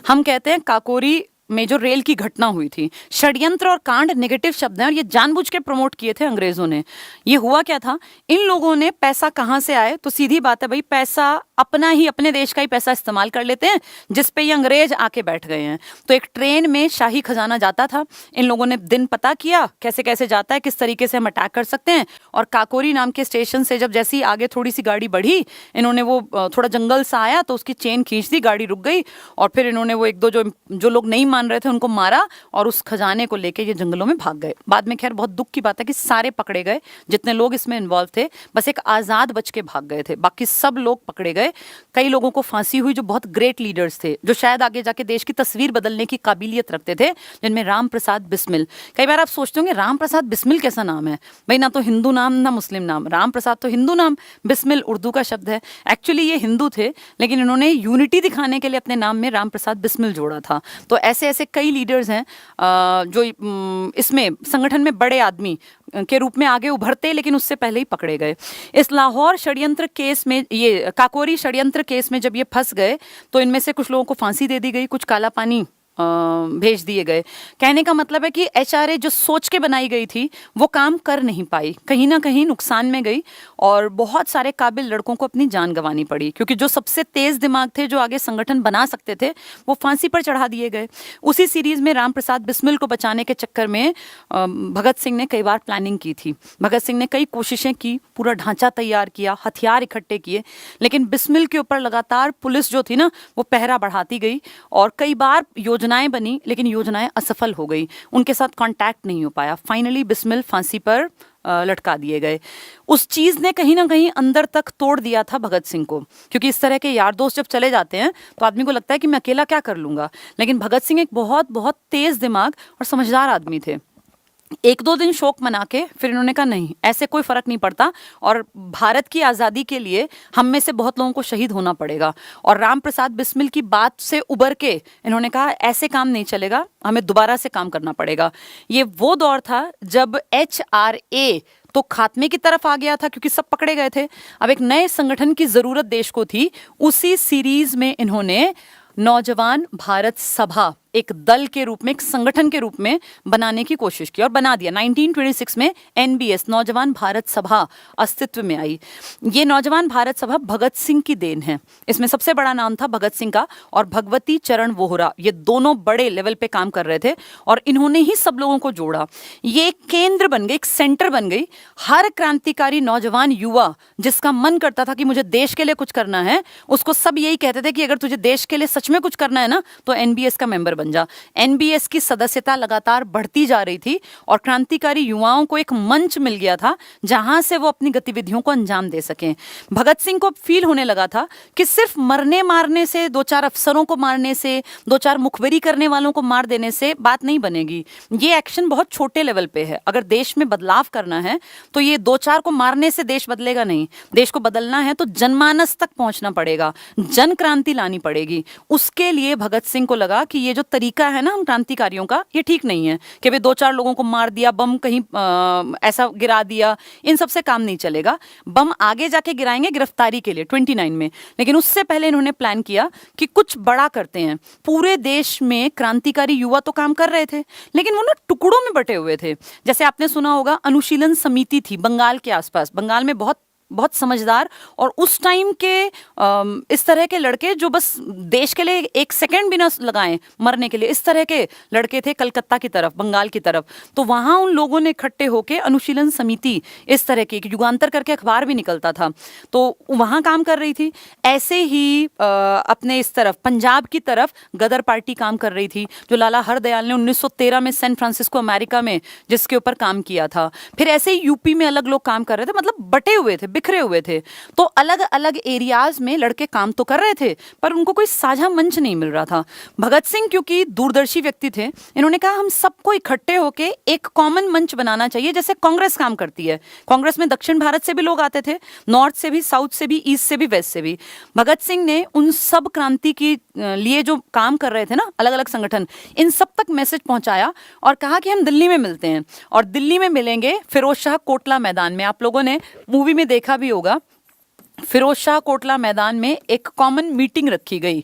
हम कहते हैं काकोरी में जो रेल की घटना हुई थी। षड्यंत्र और कांड नेगेटिव शब्द हैं और ये जानबूझ के प्रमोट किए थे अंग्रेजों ने। ये हुआ क्या था, इन लोगों ने पैसा कहाँ से आए, तो सीधी बात है भाई, पैसा अपना ही, अपने देश का ही पैसा इस्तेमाल कर लेते हैं, जिस पे ये अंग्रेज आके बैठ गए हैं। तो एक ट्रेन में शाही खजाना जाता था, इन लोगों ने दिन पता किया कैसे कैसे जाता है, किस तरीके से हम अटैक कर सकते हैं, और काकोरी नाम के स्टेशन से जब जैसी आगे थोड़ी सी गाड़ी बढ़ी, इन्होंने वो थोड़ा जंगल सा आया तो उसकी चेन खींच दी, गाड़ी रुक गई, और फिर इन्होंने वो 1-2 जो लोग नहीं मान रहे थे उनको मारा और उस खजाने को लेके ये जंगलों में भाग गए। बाद में खैर बहुत दुख की बात है कि सारे पकड़े गए, जितने लोग इसमें इन्वॉल्व थे, बस एक आजाद बच के भाग गए थे, बाकी सब लोग पकड़े गए। कई लोगों को फांसी हुई जो बहुत ग्रेट लीडर्स थे, जो शायद आगे जाके देश की तस्वीर बदलने की काबिलियत रखते थे, जिनमें राम प्रसाद बिस्मिल। कई बार आप सोचते होंगे राम प्रसाद बिस्मिल कैसा नाम है भाई, ना तो हिंदू नाम ना मुस्लिम नाम। राम प्रसाद तो हिंदू नाम, बिस्मिल उर्दू का शब्द है। एक्चुअली ये हिंदू थे, लेकिन इन्होंने यूनिटी दिखाने के लिए अपने नाम में राम प्रसाद बिस्मिल जोड़ा था। तो ऐसे ऐसे कई लीडर्स हैं जो इसमें संगठन में बड़े आदमी के रूप में आगे उभरते, लेकिन उससे पहले ही पकड़े गए। इस लाहौर षड्यंत्र केस में, ये काकोरी षड्यंत्र केस में जब ये फंस गए तो इनमें से कुछ लोगों को फांसी दे दी गई, कुछ काला पानी भेज दिए गए। कहने का मतलब है कि HRA जो सोच के बनाई गई थी वो काम कर नहीं पाई, कहीं ना कहीं नुकसान में गई, और बहुत सारे काबिल लड़कों को अपनी जान गंवानी पड़ी, क्योंकि जो सबसे तेज दिमाग थे, जो आगे संगठन बना सकते थे, वो फांसी पर चढ़ा दिए गए। उसी सीरीज में राम प्रसाद बिस्मिल को बचाने के चक्कर में भगत सिंह ने कई बार प्लानिंग की थी। भगत सिंह ने कई कोशिशें की, पूरा ढांचा तैयार किया, हथियार इकट्ठे किए, लेकिन बिस्मिल के ऊपर लगातार पुलिस जो थी ना वो पहरा बढ़ाती गई, और कई बार योजना योजनाएं बनी लेकिन योजनाएं असफल हो गई, उनके साथ कांटेक्ट नहीं हो पाया, फाइनली बिस्मिल फांसी पर लटका दिए गए। उस चीज ने कहीं ना कहीं अंदर तक तोड़ दिया था भगत सिंह को, क्योंकि इस तरह के यार दोस्त जब चले जाते हैं तो आदमी को लगता है कि मैं अकेला क्या कर लूंगा, लेकिन भगत सिंह एक बहुत बहुत तेज दिमाग और समझदार आदमी थे। एक दो दिन शोक मना के फिर इन्होंने कहा नहीं, ऐसे कोई फर्क नहीं पड़ता और भारत की आज़ादी के लिए हम में से बहुत लोगों को शहीद होना पड़ेगा। और राम प्रसाद बिस्मिल की बात से उबर के इन्होंने कहा ऐसे काम नहीं चलेगा, हमें दोबारा से काम करना पड़ेगा। ये वो दौर था जब HRA तो खात्मे की तरफ आ गया था क्योंकि सब पकड़े गए थे, अब एक नए संगठन की जरूरत देश को थी। उसी सीरीज में इन्होंने नौजवान भारत सभा एक दल के रूप में, एक संगठन के रूप में बनाने की कोशिश की और बना दिया। 1926 में NBS नौजवान भारत सभा अस्तित्व में आई। ये नौजवान भारत सभा भगत सिंह की देन है। इसमें सबसे बड़ा नाम था भगत सिंह का और भगवती चरण वोहरा, ये दोनों बड़े लेवल पे काम कर रहे थे और इन्होंने ही सब लोगों को जोड़ा। ये एक केंद्र बन गई, एक सेंटर बन गई। हर क्रांतिकारी नौजवान युवा जिसका मन करता था कि मुझे देश के लिए कुछ करना है, उसको सब यही कहते थे कि अगर तुझे देश के लिए सच में कुछ करना है ना तो NBS का मेंबर बन जा। NBS की सदस्यता लगातार बढ़ती जा रही थी और क्रांतिकारी युवाओं को एक मंच मिल गया था जहां से वो अपनी गतिविधियों को अंजाम दे सकें। भगत सिंह को फील होने लगा था कि सिर्फ मरने मारने से, दो चार अफसरों को मारने से, दो चार मुखबिरी करने वालों को मार देने से बात नहीं बनेगी। ये एक्शन बहुत छोटे लेवल पे है। अगर देश में बदलाव करना है तो ये दो चार को मारने से देश बदलेगा नहीं। देश को बदलना है तो जनमानस तक पहुंचना पड़ेगा, जन क्रांति लानी पड़ेगी। उसके लिए भगत सिंह को लगा कि ये जो तरीका है ना हम क्रांतिकारियों का, ये ठीक नहीं है कि भाई दो चार लोगों को मार दिया, बम कहीं ऐसा गिरा दिया, इन सब से काम नहीं चलेगा। बम आगे जाके गिराएंगे गिरफ्तारी के लिए 29 में, लेकिन उससे पहले इन्होंने प्लान किया कि कुछ बड़ा करते हैं। पूरे देश में क्रांतिकारी युवा तो काम कर रहे थे लेकिन वो ना टुकड़ों में बटे हुए थे। जैसे आपने सुना होगा अनुशीलन समिति थी बंगाल के आसपास, बंगाल में बहुत बहुत समझदार और उस टाइम के इस तरह के लड़के जो बस देश के लिए एक सेकंड भी ना लगाएं मरने के लिए, इस तरह के लड़के थे कलकत्ता की तरफ, बंगाल की तरफ। तो वहां उन लोगों ने इकट्ठे होकर अनुशीलन समिति, इस तरह की युगांतर करके अखबार भी निकलता था, तो वहां काम कर रही थी। ऐसे ही अपने इस तरफ पंजाब की तरफ गदर पार्टी काम कर रही थी, जो लाला हरदयाल ने 1913 में सैन फ्रांसिस्को अमेरिका में जिसके ऊपर काम किया था। फिर ऐसे ही यूपी में अलग लोग काम कर रहे थे, मतलब बटे हुए थे, बिखरे हुए थे। तो अलग अलग एरियाज में लड़के काम तो कर रहे थे पर उनको कोई साझा मंच नहीं मिल रहा था। भगत सिंह क्योंकि दूरदर्शी व्यक्ति थे, इन्होंने कहा हम सबको इकट्ठे होके एक कॉमन मंच बनाना चाहिए, जैसे कांग्रेस काम करती है। कांग्रेस में दक्षिण भारत से भी लोग आते थे, नॉर्थ से भी, साउथ से भी, ईस्ट से भी, वेस्ट से भी। भगत सिंह ने उन सब क्रांति के लिए जो काम कर रहे थे ना, अलग अलग संगठन, इन सब तक मैसेज पहुंचाया और कहा कि हम दिल्ली में मिलते हैं और दिल्ली में मिलेंगे फिरोज शाह कोटला मैदान में। आप लोगों ने मूवी में देखा भी होगा, फिरोज शाह कोटला मैदान में एक कॉमन मीटिंग रखी गई।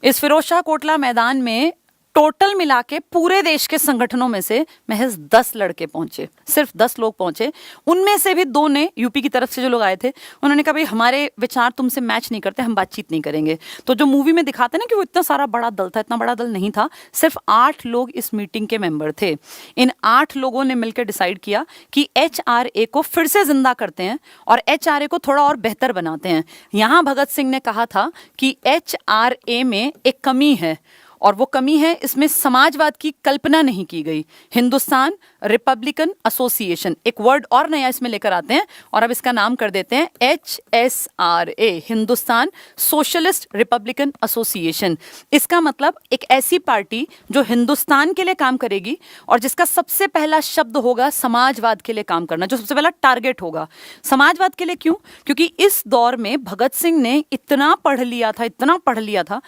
इस फिरोज शाह कोटला मैदान में टोटल मिला के पूरे देश के संगठनों में से महज 10 लड़के पहुंचे, सिर्फ 10 लोग पहुंचे। उनमें से भी 2 ने, यूपी की तरफ से जो लोग आए थे, उन्होंने कहा भाई हमारे विचार तुमसे मैच नहीं करते, हम बातचीत नहीं करेंगे। तो जो मूवी में दिखाते हैं ना कि वो इतना सारा बड़ा दल था, इतना बड़ा दल नहीं था, सिर्फ 8 लोग इस मीटिंग के मेंबर थे। इन 8 लोगों ने मिलकर डिसाइड किया कि HRA को फिर से जिंदा करते हैं और HRA को थोड़ा और बेहतर बनाते हैं। यहां भगत सिंह ने कहा था कि HRA में एक कमी है और वो कमी है इसमें समाजवाद की कल्पना नहीं की गई। हिंदुस्तान रिपब्लिकन एसोसिएशन, एक वर्ड और नया इसमें लेकर आते हैं और अब इसका नाम कर देते हैं HSRA, Hindustan socialist Republican association. इसका मतलब एक ऐसी पार्टी जो हिंदुस्तान के लिए काम करेगी और जिसका सबसे पहला शब्द होगा समाजवाद के लिए काम करना, जो सबसे पहला टारगेट होगा। समाजवाद के लिए क्यों? क्योंकि इस दौर में भगत सिंह ने इतना पढ़ लिया था, इतना पढ़ लिया था।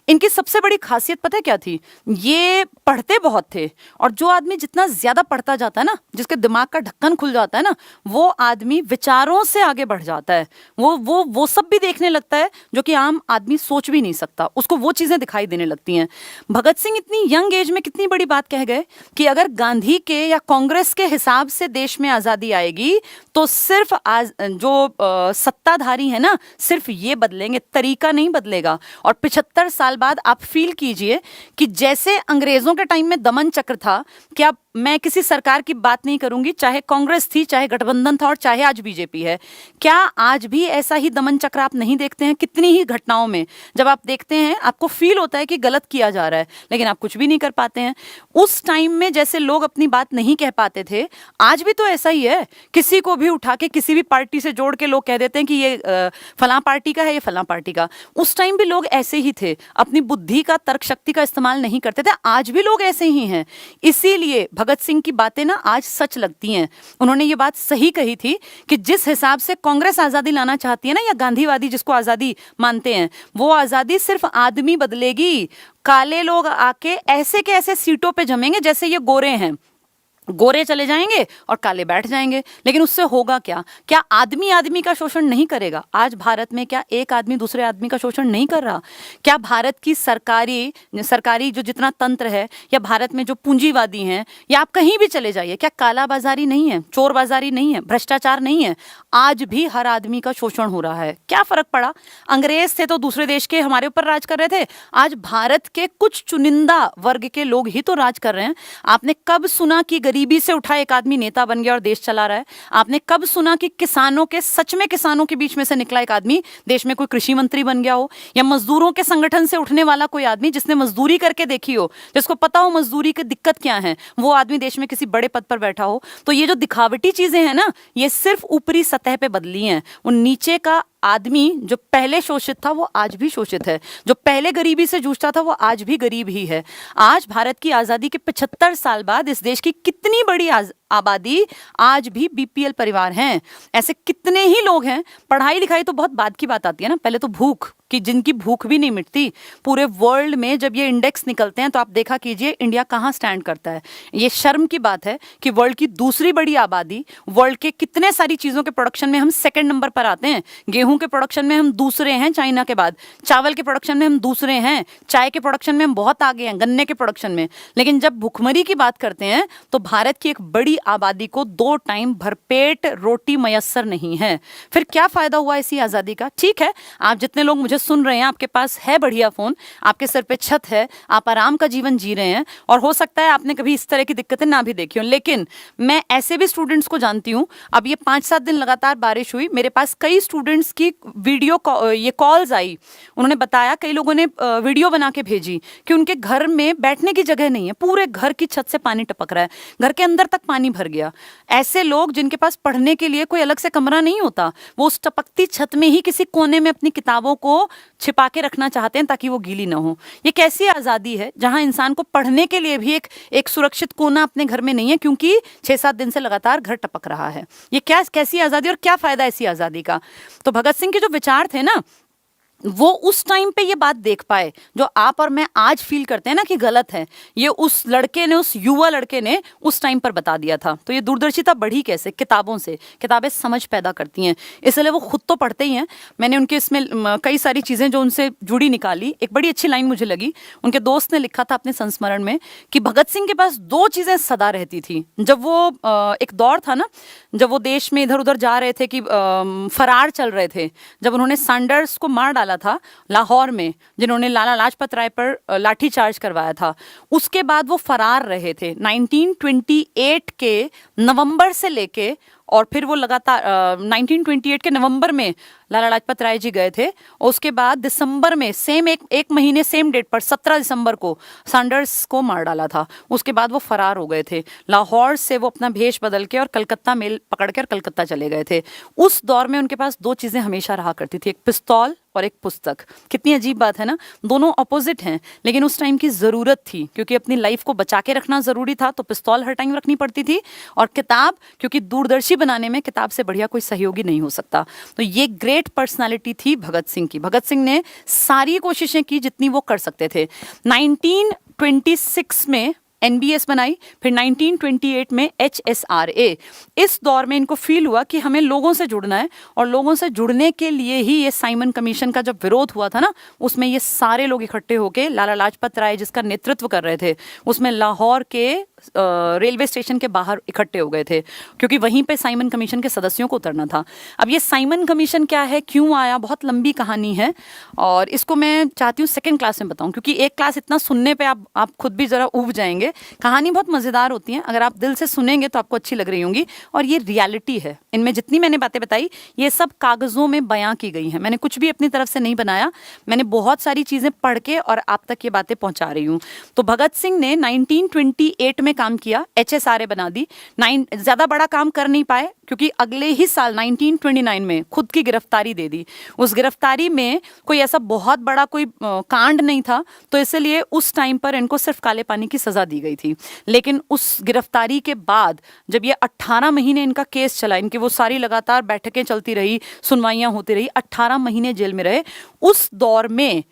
इनकी सबसे बड़ी खासियत पता है क्या थी? ये पढ़ते बहुत थे और जो आदमी जितना ज्यादा पढ़ता जाता है ना, जिसके दिमाग का ढक्कन खुल जाता है ना, वो आदमी विचारों से आगे बढ़ जाता है। वो सब भी देखने लगता है जो कि आम आदमी सोच भी नहीं सकता, उसको वो चीजें दिखाई देने लगती हैं। भगत सिंह इतनी यंग एज में कितनी बड़ी बात कह गए कि अगर गांधी के या कांग्रेस के हिसाब से देश में आजादी आएगी तो सिर्फ जो सत्ताधारी है ना, सिर्फ ये बदलेंगे, तरीका नहीं बदलेगा। और 75 साल बाद आप फील कीजिए कि जैसे अंग्रेजों के टाइम में दमन चक्र था, क्या मैं किसी सरकार की बात नहीं करूंगी, चाहे कांग्रेस थी, चाहे गठबंधन था और चाहे आज बीजेपी है, क्या आज भी ऐसा ही दमन चक्र आप नहीं देखते हैं? कितनी ही घटनाओं में जब आप देखते हैं आपको फील होता है कि गलत किया जा रहा है, लेकिन आप कुछ भी नहीं कर पाते हैं। उस टाइम में जैसे लोग अपनी बात नहीं कह पाते थे, आज भी तो ऐसा ही है। किसी को भी उठा के किसी भी पार्टी से जोड़ के लोग कह देते हैं कि ये फलां पार्टी का है, ये फलां पार्टी का। उस टाइम भी लोग ऐसे ही थे, अपनी बुद्धि का, तर्क शक्ति का इस्तेमाल नहीं करते थे। आज भी लोग ऐसे ही हैं। इसीलिए भगत सिंह की बातें ना आज सच लगती हैं। उन्होंने ये बात सही कही थी कि जिस हिसाब से कांग्रेस आजादी लाना चाहती है ना, या गांधीवादी जिसको आजादी मानते हैं, वो आजादी सिर्फ आदमी बदलेगी। काले लोग आके ऐसे के ऐसे सीटों पे जमेंगे जैसे ये गोरे हैं, गोरे चले जाएंगे और काले बैठ जाएंगे। लेकिन उससे होगा क्या? क्या आदमी आदमी का शोषण नहीं करेगा? आज भारत में क्या एक आदमी दूसरे आदमी का शोषण नहीं कर रहा? क्या भारत की सरकारी जो जितना तंत्र है, या भारत में जो पूंजीवादी हैं, या आप कहीं भी चले जाइए, क्या कालाबाजारी नहीं है, चोरबाजारी नहीं है, भ्रष्टाचार नहीं है? आज भी हर आदमी का शोषण हो रहा है। क्या फर्क पड़ा? अंग्रेज थे तो दूसरे देश के हमारे ऊपर राज कर रहे थे, आज भारत के कुछ चुनिंदा वर्ग के लोग ही तो राज कर रहे हैं। आपने कब सुना कि गरीबी से उठा एक आदमी नेता बन गया और देश चला रहा है? आपने कब सुना कि किसानों के, सच में किसानों के बीच में से निकला एक आदमी देश में कोई कृषि मंत्री बन गया हो? या मजदूरों के संगठन से उठने वाला कोई आदमी जिसने मजदूरी करके देखी हो, जिसको पता हो मजदूरी की दिक्कत क्या है, वो आदमी देश में किसी बड़े पद पर बैठा हो? तो ये जो दिखावटी चीजें हैं ना, ये सिर्फ ऊपरी सतह पे बदली हैं। उन नीचे का आदमी जो पहले शोषित था वो आज भी शोषित है, जो पहले गरीबी से जूझता था वो आज भी गरीब ही है। आज भारत की आजादी के 75 साल बाद इस देश की कितनी बड़ी आबादी आज भी बीपीएल परिवार हैं। ऐसे कितने ही लोग हैं। पढ़ाई लिखाई तो बहुत बाद की बात आती है ना, पहले तो भूख, कि जिनकी भूख भी नहीं मिटती। पूरे वर्ल्ड में जब ये इंडेक्स निकलते हैं तो आप देखा कीजिए इंडिया कहाँ स्टैंड करता है। ये शर्म की बात है कि वर्ल्ड की दूसरी बड़ी आबादी, वर्ल्ड के कितने सारी चीजों के प्रोडक्शन में हम सेकंड नंबर पर आते हैं। गेहूं के प्रोडक्शन में हम दूसरे हैं चाइना के बाद, चावल के प्रोडक्शन में हम दूसरे हैं, चाय के प्रोडक्शन में हम बहुत आगे हैं, गन्ने के प्रोडक्शन में। लेकिन जब भुखमरी की बात करते हैं तो भारत की एक बड़ी आबादी को 2 टाइम भरपेट रोटी मयस्सर नहीं है। फिर क्या फायदा हुआ इसी आजादी का? ठीक है, आप जितने लोग मुझे सुन रहे हैं, आपके पास है बढ़िया फोन, आपके सर पे छत है, आप आराम का जीवन जी रहे हैं, और हो सकता है आपने कभी इस तरह की दिक्कतें ना भी देखी हो। लेकिन मैं ऐसे भी स्टूडेंट्स को जानती हूं, अब ये 5-7 दिन लगातार बारिश हुई, मेरे पास कई स्टूडेंट्स की ये कॉल्स आई। उन्होंने बताया, कई लोगों ने वीडियो बना के भेजी कि उनके घर में बैठने की जगह नहीं है, पूरे घर की छत से पानी टपक रहा है, घर के अंदर तक पानी भर गया। ऐसे लोग जिनके पास पढ़ने के लिए कोई अलग से कमरा नहीं होता, वो उस टपकती छत में ही किसी कोने में अपनी किताबों को छिपा के रखना चाहते हैं ताकि वो गीली ना हो। ये कैसी आजादी है जहां इंसान को पढ़ने के लिए भी एक सुरक्षित कोना अपने घर में नहीं है, क्योंकि 6-7 दिन से लगातार घर टपक रहा है। ये कैसी आजादी, और क्या फायदा ऐसी आजादी का? तो भगत सिंह के जो विचार थे ना, वो उस टाइम पे ये बात देख पाए जो आप और मैं आज फील करते हैं ना कि गलत है, ये उस लड़के ने, उस युवा लड़के ने उस टाइम पर बता दिया था। तो ये दूरदर्शिता बढ़ी कैसे? किताबों से। किताबें समझ पैदा करती हैं, इसलिए वो खुद तो पढ़ते ही हैं। मैंने उनके इसमें कई सारी चीज़ें जो उनसे जुड़ी निकाली। एक बड़ी अच्छी लाइन मुझे लगी, उनके दोस्त ने लिखा था अपने संस्मरण में कि भगत सिंह के पास 2 चीज़ें सदा रहती थी। जब वो एक दौर था ना, जब वो देश में इधर उधर जा रहे थे, कि फरार चल रहे थे, जब उन्होंने सैंडर्स को मार डाला था लाहौर में, जिन्होंने लाला लाजपत राय पर लाठीचार्ज करवाया था, उसके बाद वो फरार रहे थे 1928 के नवंबर से लेके, और फिर वो लगातार 1928 के नवंबर में लाला लाजपत राय जी गए थे, और उसके बाद दिसंबर में सेम एक महीने सेम डेट पर 17 दिसंबर को सैंडर्स को मार डाला था। उसके बाद वो फरार हो गए थे। लाहौर से वो अपना भेष बदल के और कलकत्ता मेल पकड़ के और कलकत्ता चले गए थे। उस दौर में उनके पास 2 चीज़ें हमेशा रहा करती थी, एक पिस्तौल और एक पुस्तक। कितनी अजीब बात है ना, दोनों अपोजिट हैं, लेकिन उस टाइम की ज़रूरत थी, क्योंकि अपनी लाइफ को बचा के रखना ज़रूरी था, तो पिस्तौल हर टाइम रखनी पड़ती थी, और किताब, क्योंकि दूरदर्शी बनाने में किताब से बढ़िया कोई सहयोगी नहीं हो सकता। तो ये ग्रेट पर्सनालिटी थी भगत सिंह की। भगत सिंह ने सारी कोशिशें की जितनी वो कर सकते थे। 1926 में NBS बनाई, फिर 1928 में HSRA। इस दौर में इनको फील हुआ कि हमें लोगों से जुड़ना है, और लोगों से जुड़ने के लिए ही ये साइमन कमीशन का जब विरोध हुआ था ना, उसमें ये सारे लोग इकट्ठे होके, लाला लाजपत राय जिसका नेतृत्व कर रहे थे, उसमें लाहौर के रेलवे स्टेशन के बाहर इकट्ठे हो गए थे, क्योंकि वहीं पे साइमन कमीशन के सदस्यों को उतरना था। अब ये साइमन कमीशन क्या है, क्यों आया, बहुत लंबी कहानी है और इसको मैं चाहती हूँ सेकंड क्लास में बताऊँ, क्योंकि एक क्लास इतना सुनने पे आप खुद भी ज़रा ऊब जाएंगे। कहानी बहुत मज़ेदार होती है, अगर आप दिल से सुनेंगे तो आपको अच्छी लग रही होंगी, और ये रियलिटी है। इनमें जितनी मैंने बातें बताई ये सब कागज़ों में बयां की गई हैं, मैंने कुछ भी अपनी तरफ से नहीं बनाया, मैंने बहुत सारी चीज़ें पढ़ के और आप तक ये बातें पहुंचा रही हूँ। तो भगत सिंह ने 1928 में काम किया, HSRA बना दी। ज़्यादा बड़ा काम कर नहीं पाए क्योंकि अगले ही साल 1929 में खुद की गिरफ्तारी दे दी। उस गिरफ्तारी में कोई ऐसा बहुत बड़ा कोई कांड नहीं था, तो इसलिए उस टाइम पर इनको सिर्फ काले पानी की सज़ा दी गई थी। लेकिन उस गिरफ्तारी के बाद जब ये 18 महीने इनका केस चला, इनकी वो सारी लगातार बैठकें चलती रही, सुनवाइयाँ होती रही, 18 महीने जेल में रहे। उस दौर में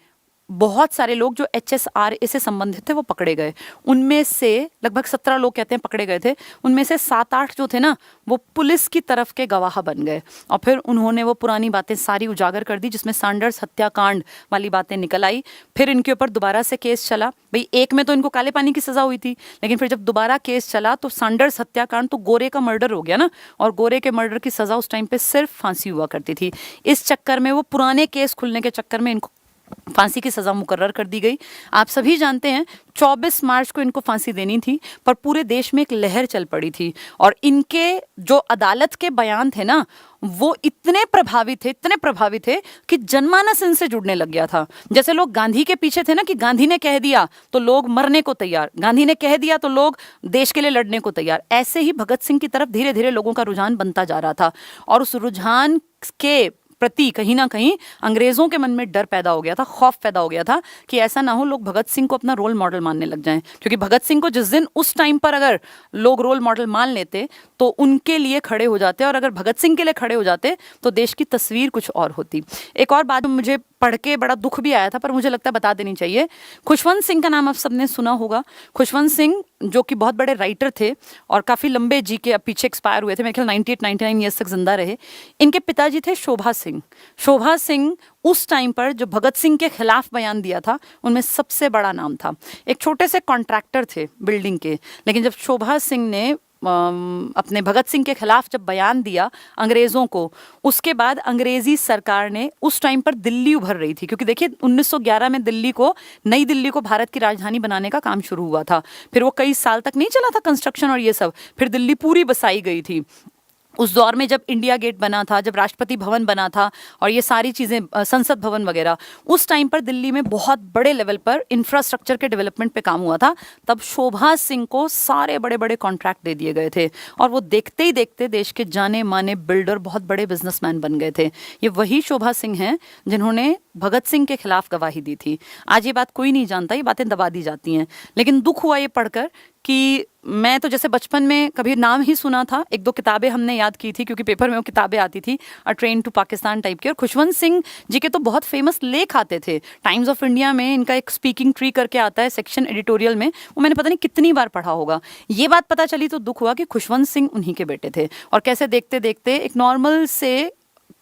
बहुत सारे लोग जो HSRA से संबंधित थे वो पकड़े गए। उनमें से लगभग 17 लोग कहते हैं पकड़े गए थे। उनमें से 7-8 जो थे ना, वो पुलिस की तरफ के गवाह बन गए और फिर उन्होंने वो पुरानी बातें सारी उजागर कर दी, जिसमें सैंडर्स हत्याकांड वाली बातें निकल आई। फिर इनके ऊपर दोबारा से केस चला। भाई एक में तो इनको काले पानी की सजा हुई थी, लेकिन फिर जब दोबारा केस चला तो सैंडर्स हत्याकांड तो गोरे का मर्डर हो गया ना, और गोरे के मर्डर की सजा उस टाइम पे सिर्फ फांसी हुआ करती थी। इस चक्कर में, वो पुराने केस खुलने के चक्कर में इनको फांसी की सजा मुकर्रर कर दी गई। आप सभी जानते हैं 24 मार्च को इनको फांसी देनी थी, पर पूरे देश में एक लहर चल पड़ी थी और इनके जो अदालत के बयान थे ना, वो इतने प्रभावी थे कि जनमानस इनसे जुड़ने लग गया था। जैसे लोग गांधी के पीछे थे ना, कि गांधी ने कह दिया तो लोग मरने को तैयार, गांधी ने कह दिया तो लोग देश के लिए लड़ने को तैयार, ऐसे ही भगत सिंह की तरफ धीरे धीरे लोगों का रुझान बनता जा रहा था। और उस रुझान के प्रति कहीं ना कहीं अंग्रेजों के मन में डर पैदा हो गया था, खौफ पैदा हो गया था कि ऐसा ना हो लोग भगत सिंह को अपना रोल मॉडल मानने लग जाएं। क्योंकि भगत सिंह को जिस दिन उस टाइम पर अगर लोग रोल मॉडल मान लेते तो उनके लिए खड़े हो जाते, और अगर भगत सिंह के लिए खड़े हो जाते तो देश की तस्वीर कुछ और होती। एक और बात मुझे पढ़ के बड़ा दुख भी आया था, पर मुझे लगता है बता देनी चाहिए। खुशवंत सिंह का नाम आप सबने सुना होगा। खुशवंत सिंह जो कि बहुत बड़े राइटर थे और काफ़ी लंबे जी के पीछे एक्सपायर हुए थे, मेरे ख्याल 98-99 ईयर्स तक जिंदा रहे। इनके पिताजी थे शोभा सिंह। शोभा सिंह उस टाइम पर जो भगत सिंह के खिलाफ बयान दिया था, उनमें सबसे बड़ा नाम था। एक छोटे से कॉन्ट्रैक्टर थे बिल्डिंग के, लेकिन जब शोभा सिंह ने अपने भगत सिंह के खिलाफ जब बयान दिया अंग्रेज़ों को, उसके बाद अंग्रेज़ी सरकार ने, उस टाइम पर दिल्ली उभर रही थी, क्योंकि देखिए 1911 में नई दिल्ली को भारत की राजधानी बनाने का काम शुरू हुआ था। फिर वो कई साल तक नहीं चला था कंस्ट्रक्शन और ये सब, फिर दिल्ली पूरी बसाई गई थी। उस दौर में जब इंडिया गेट बना था, जब राष्ट्रपति भवन बना था और ये सारी चीज़ें, संसद भवन वगैरह, उस टाइम पर दिल्ली में बहुत बड़े लेवल पर इंफ्रास्ट्रक्चर के डेवलपमेंट पे काम हुआ था। तब शोभा सिंह को सारे बड़े बड़े कॉन्ट्रैक्ट दे दिए गए थे और वो देखते ही देखते देश के जाने माने बिल्डर, बहुत बड़े बिजनेसमैन बन गए थे। ये वही शोभा सिंह हैं जिन्होंने भगत सिंह के खिलाफ गवाही दी थी। आज ये बात कोई नहीं जानता, ये बातें दबा दी जाती हैं। लेकिन दुख हुआ ये पढ़कर कि मैं तो जैसे बचपन में कभी नाम ही सुना था, 1-2 किताबें हमने याद की थी क्योंकि पेपर में वो किताबें आती थी, a train to Pakistan type की। और खुशवंत सिंह जी के तो बहुत फेमस लेख आते थे। टाइम्स ऑफ इंडिया में इनका एक स्पीकिंग ट्री करके आता है सेक्शन एडिटोरियल में, वो मैंने पता नहीं कितनी बार पढ़ा होगा। ये बात पता चली तो दुख हुआ कि खुशवंत सिंह उन्हीं के बेटे थे और कैसे देखते देखते एक नॉर्मल से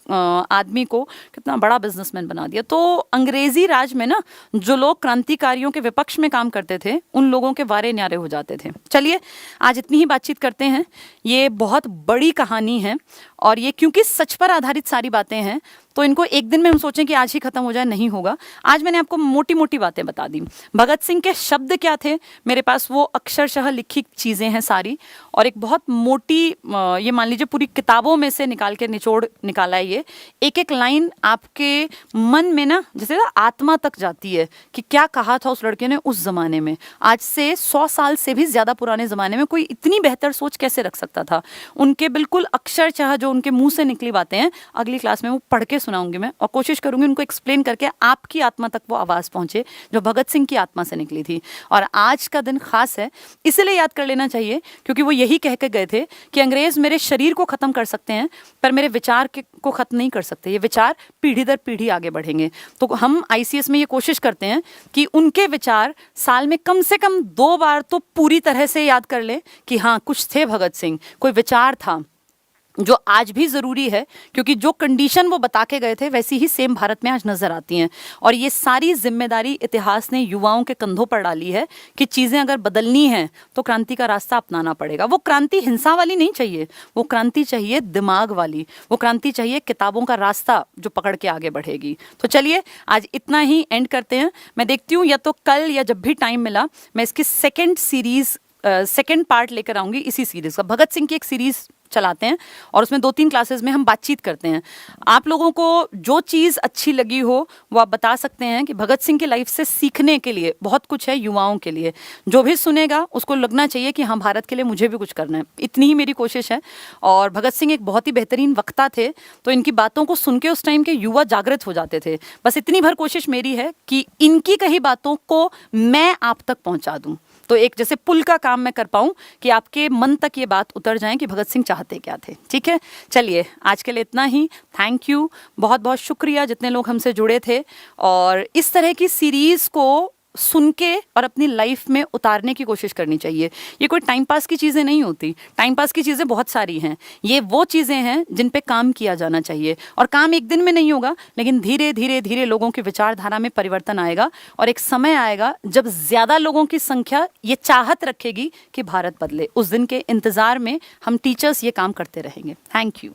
आदमी को कितना बड़ा बिजनेसमैन बना दिया। तो अंग्रेजी राज में ना जो लोग क्रांतिकारियों के विपक्ष में काम करते थे, उन लोगों के वारे न्यारे हो जाते थे। चलिए आज इतनी ही बातचीत करते हैं। ये बहुत बड़ी कहानी है और ये क्योंकि सच पर आधारित सारी बातें हैं, तो इनको एक दिन में हम सोचें कि आज ही खत्म हो जाए, नहीं होगा। आज मैंने आपको मोटी मोटी बातें बता दी। भगत सिंह के शब्द क्या थे, मेरे पास वो अक्षरशः लिखी चीज़ें हैं सारी, और एक बहुत मोटी, ये मान लीजिए पूरी किताबों में से निकाल के निचोड़ निकाला है। ये एक एक लाइन आपके मन में ना जैसे ना आत्मा तक जाती है कि क्या कहा था उस लड़के ने उस जमाने में। आज से 100 साल से भी ज़्यादा पुराने ज़माने में कोई इतनी बेहतर सोच कैसे रख सकता था। उनके बिल्कुल अक्षरशः जो उनके मुंह से निकली बातें हैं, अगली क्लास में वो पढ़ के सुनाऊंगी मैं, और कोशिश करूंगी उनको एक्सप्लेन करके आपकी आत्मा तक वो आवाज़ पहुंचे जो भगत सिंह की आत्मा से निकली थी। और आज का दिन खास है, इसलिए याद कर लेना चाहिए क्योंकि वो यही कह के गए थे कि अंग्रेज मेरे शरीर को ख़त्म कर सकते हैं पर मेरे विचार को ख़त्म नहीं कर सकते। ये विचार पीढ़ी दर पीढ़ी आगे बढ़ेंगे। तो हम ICS में ये कोशिश करते हैं कि उनके विचार साल में कम से कम 2 बार तो पूरी तरह से याद कर लें कि हाँ कुछ थे भगत सिंह, कोई विचार था, जो आज भी ज़रूरी है, क्योंकि जो कंडीशन वो बता के गए थे वैसी ही सेम भारत में आज नज़र आती हैं। और ये सारी जिम्मेदारी इतिहास ने युवाओं के कंधों पर डाली है कि चीज़ें अगर बदलनी हैं तो क्रांति का रास्ता अपनाना पड़ेगा। वो क्रांति हिंसा वाली नहीं चाहिए, वो क्रांति चाहिए दिमाग वाली, वो क्रांति चाहिए किताबों का रास्ता जो पकड़ के आगे बढ़ेगी। तो चलिए आज इतना ही एंड करते हैं। मैं देखती हूँ या तो कल या जब भी टाइम मिला मैं इसकी सेकेंड पार्ट लेकर आऊँगी इसी सीरीज़ का। भगत सिंह की एक सीरीज़ चलाते हैं और उसमें 2-3 क्लासेस में हम बातचीत करते हैं। आप लोगों को जो चीज़ अच्छी लगी हो वो आप बता सकते हैं कि भगत सिंह की लाइफ से सीखने के लिए बहुत कुछ है युवाओं के लिए। जो भी सुनेगा उसको लगना चाहिए कि हाँ, भारत के लिए मुझे भी कुछ करना है। इतनी ही मेरी कोशिश है। और भगत सिंह एक बहुत ही बेहतरीन वक्ता थे, तो इनकी बातों को सुन के उस टाइम के युवा जागृत हो जाते थे। बस इतनी भर कोशिश मेरी है कि इनकी कही बातों को मैं आप तक पहुंचा दूं, तो एक जैसे पुल का काम मैं कर पाऊं कि आपके मन तक ये बात उतर जाए कि भगत सिंह चाहते क्या थे। ठीक है, चलिए आज के लिए इतना ही। थैंक यू, बहुत बहुत शुक्रिया जितने लोग हमसे जुड़े थे। और इस तरह की सीरीज़ को सुन के और अपनी लाइफ में उतारने की कोशिश करनी चाहिए। ये कोई टाइम पास की चीज़ें नहीं होती, टाइम पास की चीज़ें बहुत सारी हैं। ये वो चीज़ें हैं जिन पे काम किया जाना चाहिए, और काम एक दिन में नहीं होगा, लेकिन धीरे धीरे धीरे लोगों की विचारधारा में परिवर्तन आएगा और एक समय आएगा जब ज़्यादा लोगों की संख्या ये चाहत रखेगी कि भारत बदले। उस दिन के इंतज़ार में हम टीचर्स ये काम करते रहेंगे। Thank you.